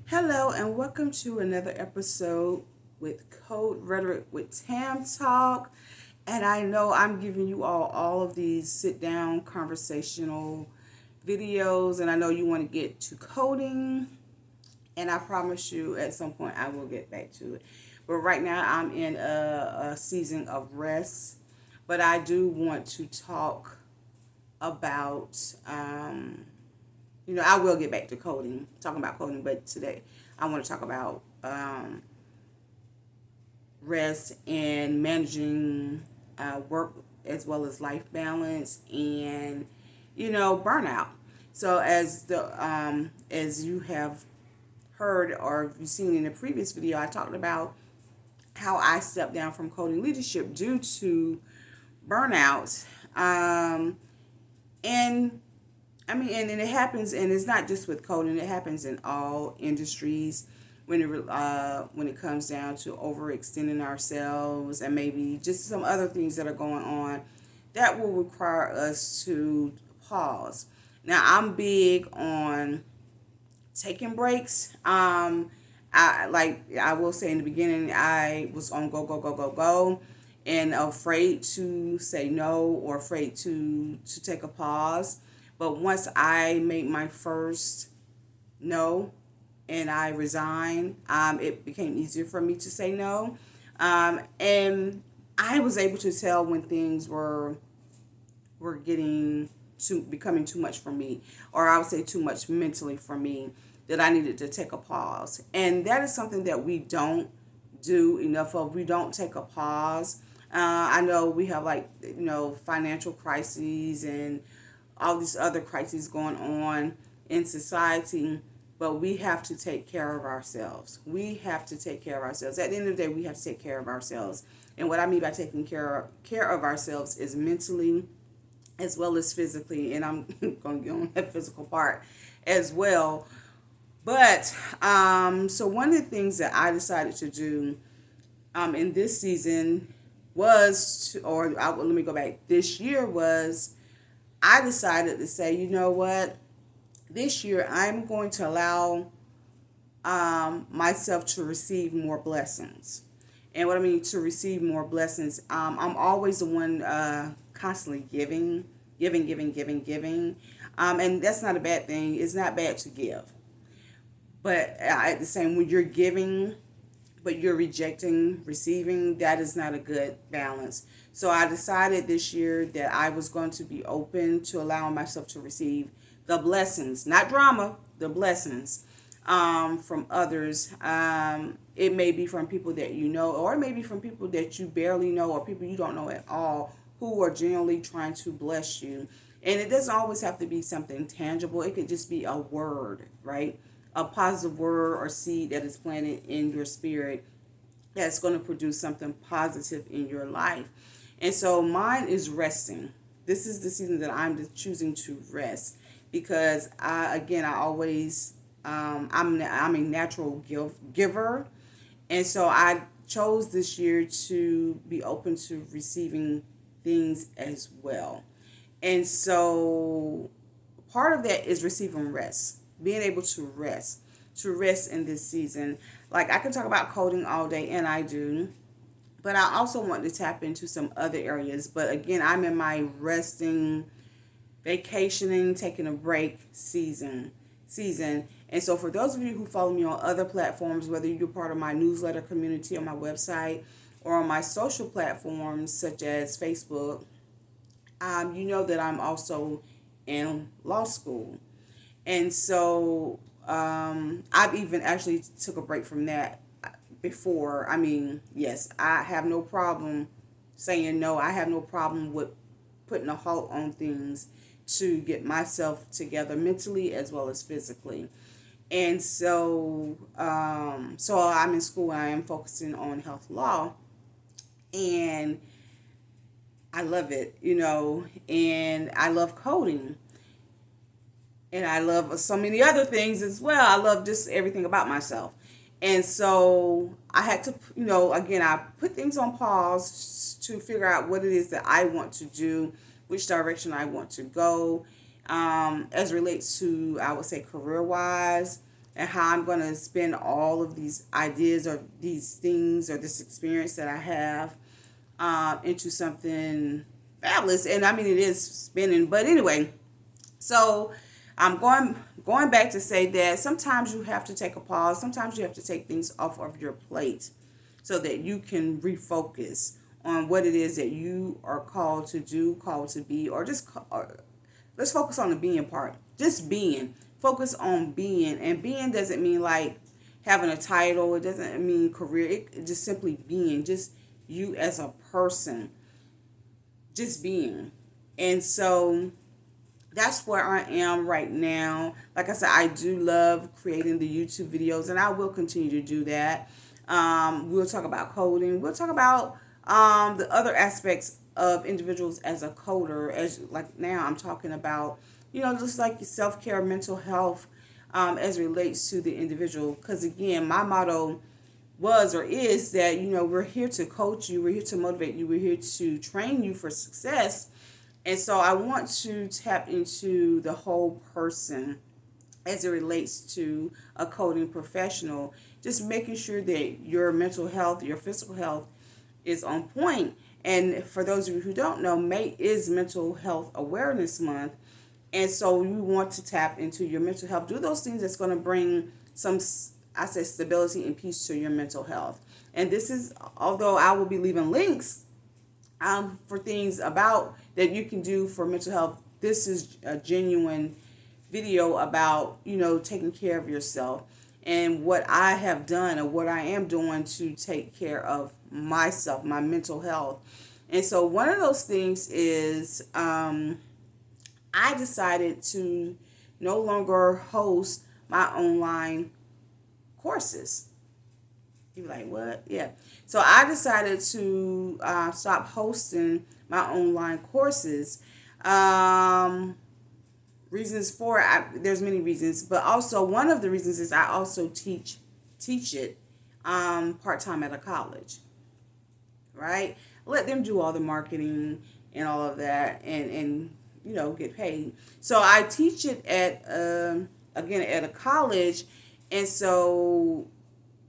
Hello, and welcome to another episode with Code Rhetoric with Tam Talk. And I know I'm giving you all of these sit down conversational videos, and I know you want to get to coding, and I promise you at some point I will get back to it. But right now I'm in a season of rest, but I do want to talk about I will get back to coding, talking about coding, but today I want to talk about rest and managing work as well as life balance and, burnout. So as you have heard or you've seen in the previous video, I talked about how I stepped down from coding leadership due to burnout. And and it happens, and it's not just with coding. It happens in all industries when it comes down to overextending ourselves and maybe just some other things that are going on that will require us to pause. Now, I'm big on taking breaks. I will say in the beginning, I was on go go go go go, and afraid to say no or afraid to take a pause. But once I made my first no and I resigned, it became easier for me to say no, and I was able to tell when things were getting to becoming too much for me, or I would say too much mentally for me, that I needed to take a pause. And that is something that we don't do enough of. We don't take a pause. I know we have financial crises and all these other crises going on in society, but we have to take care of ourselves. We have to take care of ourselves. At the end of the day, we have to take care of ourselves. And what I mean by taking care of ourselves is mentally as well as physically. And I'm going to get on that physical part as well. But so one of the things that I decided to do in this season let me go back. This year was, I decided to say, you know what? This year I'm going to allow myself to receive more blessings. And what I mean to receive more blessings, I'm always the one constantly giving. And that's not a bad thing. It's not bad to give. But at the same, when you're giving, but you're rejecting receiving, that is not a good balance. So I decided this year that I was going to be open to allowing myself to receive the blessings, not drama, the blessings from others. It may be from people that you know, or it may be from people that you barely know, or people you don't know at all, who are genuinely trying to bless you. And it doesn't always have to be something tangible. It could just be a word, right? A positive word or seed that is planted in your spirit that's going to produce something positive in your life. And so mine is resting. This is the season that I'm choosing to rest because I always I'm a natural giver, and so I chose this year to be open to receiving things as well. And so part of that is receiving rest, being able to rest in this season. Like, I can talk about coding all day, and I do, but I also want to tap into some other areas. But again, I'm in my resting, vacationing, taking a break season. And so for those of you who follow me on other platforms, whether you're part of my newsletter community on my website or on my social platforms such as Facebook, you know that I'm also in law school. And so I've even actually took a break from that before. I mean, yes, I have no problem saying no. I have no problem with putting a halt on things to get myself together mentally as well as physically. And so I'm in school and I am focusing on health law, and I love it, and I love coding, and I love so many other things as well. I love just everything about myself. And so I had to, again, I put things on pause to figure out what it is that I want to do, which direction I want to go, as relates to, I would say, career wise, and how I'm going to spend all of these ideas or these things or this experience that I have into something fabulous. And I mean, it is spinning, but anyway, so I'm going back to say that sometimes you have to take a pause. Sometimes you have to take things off of your plate so that you can refocus on what it is that you are called to do, called to be, or just let's focus on the being part. Just being. Focus on being. And being doesn't mean like having a title. It doesn't mean career. It just simply being. Just you as a person. Just being. And so that's where I am right now. Like I said, I do love creating the YouTube videos, and I will continue to do that. We'll talk about coding. We'll talk about the other aspects of individuals as a coder. As like now, I'm talking about just like self care, mental health, as it relates to the individual. Because again, my motto was or is that we're here to coach you, we're here to motivate you, we're here to train you for success. And so I want to tap into the whole person as it relates to a coding professional, just making sure that your mental health, your physical health is on point. And for those of you who don't know, May is Mental Health Awareness Month. And so you want to tap into your mental health. Do those things that's going to bring some, I say, stability and peace to your mental health. And this is, although I will be leaving links for things about that you can do for mental health, this is a genuine video about taking care of yourself and what I have done and what I am doing to take care of myself, my mental health. And so one of those things is I decided to no longer host my online courses. You're like, what? Yeah. So I decided to stop hosting my online courses. Reasons for it, there's many reasons, but also one of the reasons is I also teach it part-time at a college, right? Let them do all the marketing and all of that and get paid. So I teach it at again at a college, and so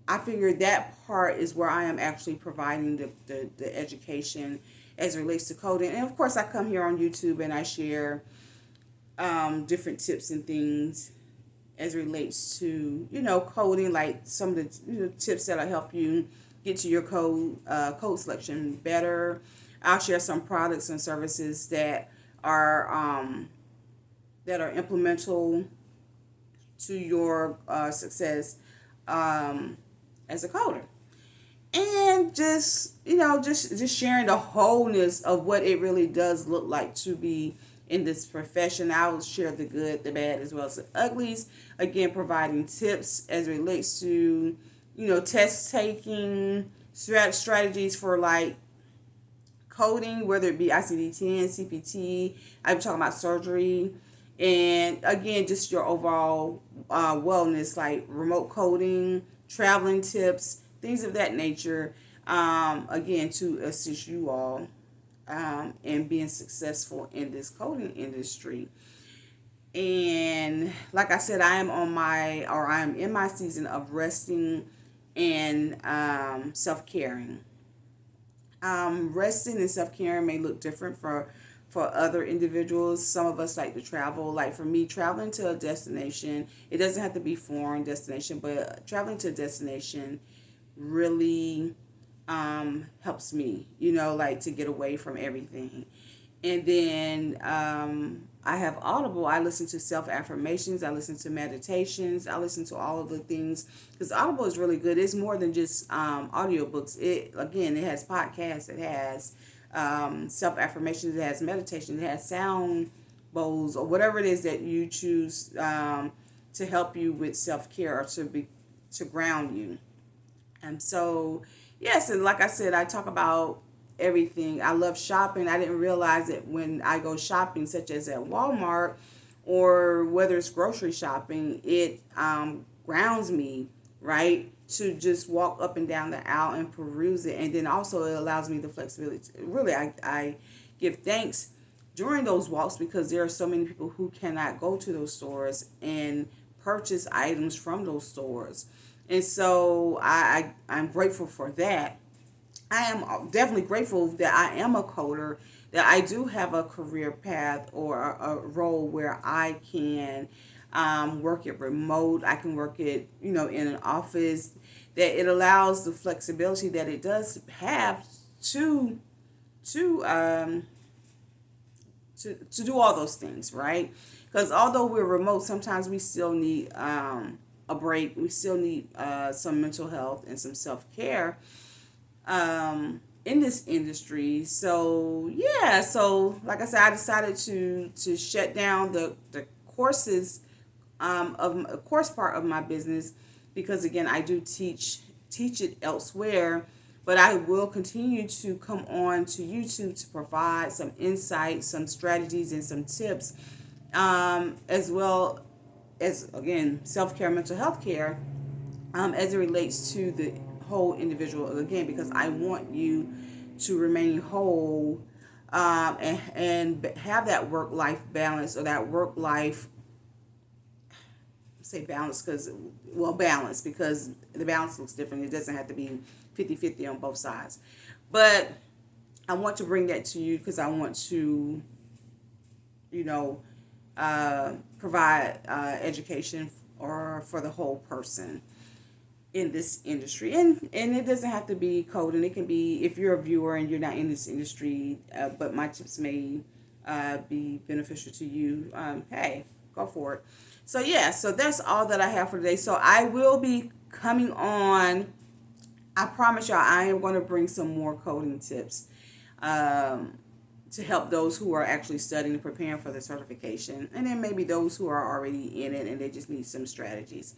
I figured that part is where I am actually providing the education as it relates to coding. And of course I come here on YouTube and I share different tips and things as it relates to coding, like some of the tips that'll help you get to your code selection better. I'll share some products and services that are implemental to your success as a coder. And just sharing the wholeness of what it really does look like to be in this profession. I will share the good, the bad, as well as the uglies. Again, providing tips as it relates to, test taking, strategies for like coding, whether it be ICD-10, CPT. I'm talking about surgery. And again, just your overall wellness, like remote coding, traveling tips, things of that nature. Again, to assist you all and being successful in this coding industry. And like I said, I am in my season of resting and self-caring. Resting and self-caring may look different for other individuals. Some of us like to travel. Like for me, traveling to a destination, it doesn't have to be foreign destination, but traveling to a destination really helps me, like to get away from everything. And then I have Audible. I listen to self-affirmations. I listen to meditations. I listen to all of the things because Audible is really good. It's more than just audiobooks. It has podcasts. It has self-affirmations. It has meditation. It has sound bowls or whatever it is that you choose to help you with self-care or to ground you. And so, yes, and like I said, I talk about everything. I love shopping. I didn't realize it when I go shopping, such as at Walmart or whether it's grocery shopping, it grounds me, right? To just walk up and down the aisle and peruse it. And then also it allows me the flexibility. Really, I give thanks during those walks because there are so many people who cannot go to those stores and purchase items from those stores. And so I'm grateful for that. I am definitely grateful that I am a coder, that I do have a career path or a role where I can work it remote. I can work it, in an office. That it allows the flexibility that it does have to to um, to do all those things, right? Because although we're remote, sometimes we still need a break. We still need some mental health and some self care in this industry. So yeah, so like I said, I decided to shut down the courses of a course part of my business because again I do teach it elsewhere, but I will continue to come on to YouTube to provide some insights, some strategies, and some tips, as well as again self-care, mental health care, as it relates to the whole individual again because I want you to remain whole, and have that work-life balance or that work-life say balance because balance because the balance looks different. It doesn't have to be 50-50 on both sides, but I want to bring that to you because I want to provide education or for the whole person in this industry, and it doesn't have to be coding. It can be if you're a viewer and you're not in this industry, but my tips may be beneficial to you. Hey, go for it. So yeah, so that's all that I have for today. So I will be coming on. I promise y'all I am going to bring some more coding tips to help those who are actually studying and preparing for the certification, and then maybe those who are already in it and they just need some strategies.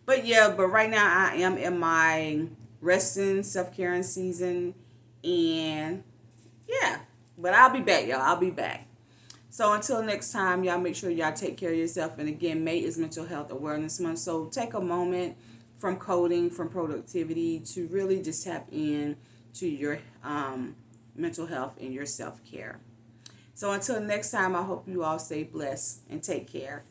But yeah, but right now I am in my resting, self-caring season, and yeah, but I'll be back, y'all. I'll be back. So until next time, y'all make sure y'all take care of yourself. And again, May is Mental Health Awareness Month. So take a moment from coding, from productivity to really just tap in to your mental health and your self-care. So until next time, I hope you all stay blessed and take care.